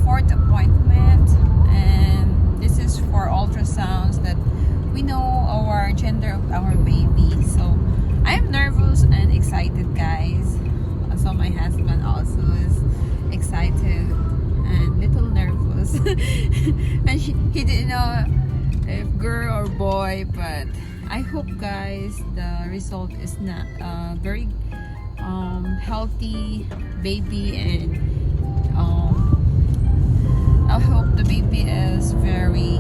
fourth appointment, and this is for ultrasounds that we know our gender of our baby. So I'm nervous and excited, guys. So my husband also is excited and little nervous. And he didn't know if girl or boy, but I hope, guys, the result is not very healthy baby, and I hope the baby is very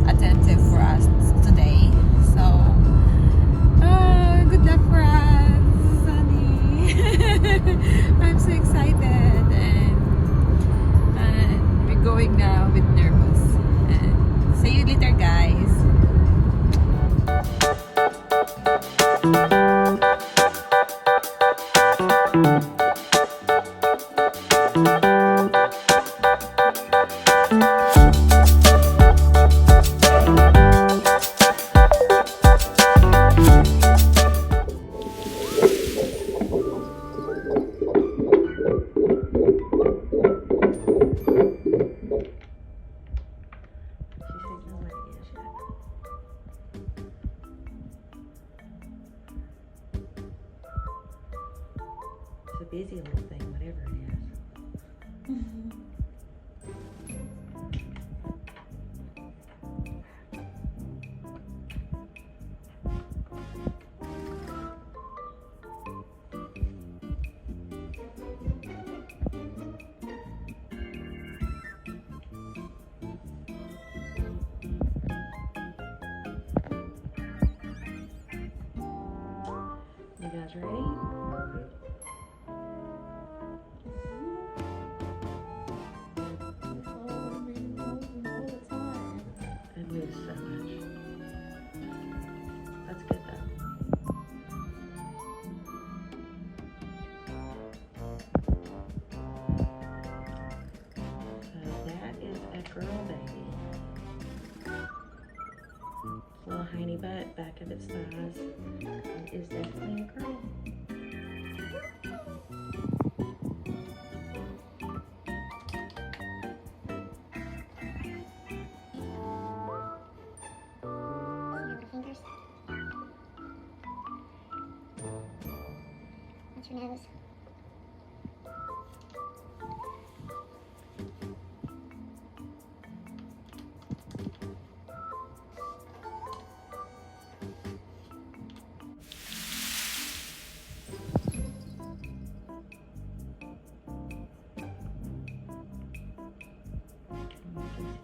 attentive for us today. So good luck for us, honey. I'm so excited, and we're going now with nervous. And see you later, guys. A busy little thing, whatever it is. You guys ready? Girl baby. Little hiney butt, back of its thighs. It is definitely a girl. What's your nose?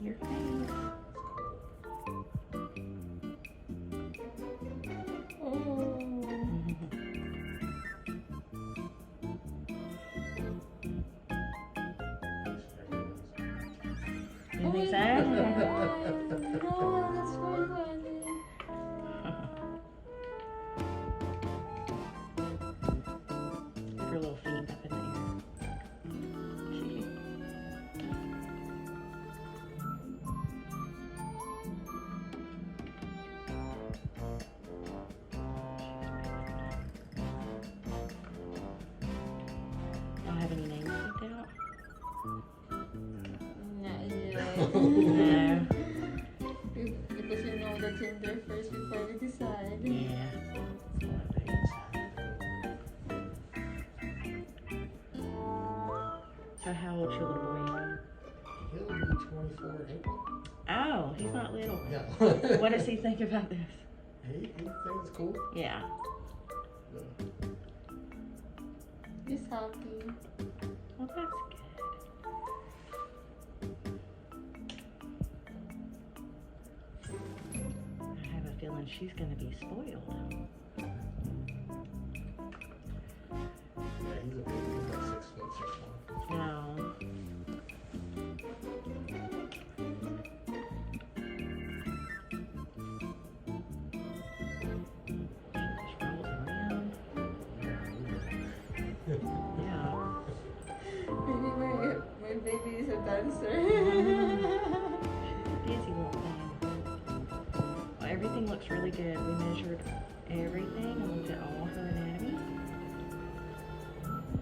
Your face. Oh. You think so? Oh, that's very funny. Her little feet up in the air. Don't have any names picked out? Not yet. No. Because you know the gender first before we decide. Yeah. So how old's your little boy? He'll be 24 in April. Oh, he's not little. Yeah. What does he think about this? He thinks it's cool. Yeah. He's happy. Well, that's good. I have a feeling she's going to be spoiled. Yeah, he's a baby. He's like 6 foot 6 months. No. Maybe my baby is a dancer. Busy little thing. Well, everything looks really good. We measured everything and looked at all her anatomy.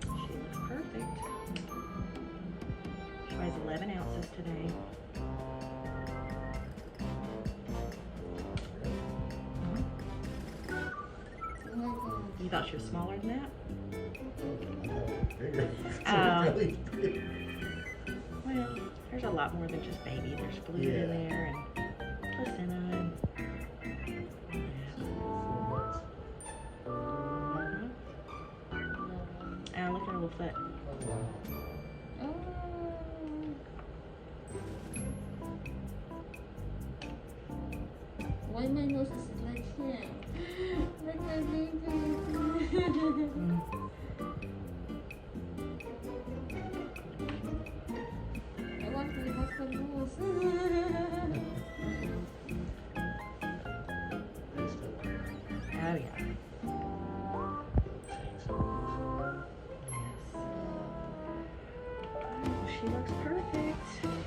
She looks perfect. She weighs 7 ounces today. You thought she was smaller than that? Bigger. Oh. Really big. Well, there's a lot more than just baby. There's fluid in there and placenta and oh, look at her little foot. Oh, wow. Why my nose is like him? Like my baby. I want to have the nose. They still Oh yeah. change. Yes. Oh, she looks perfect.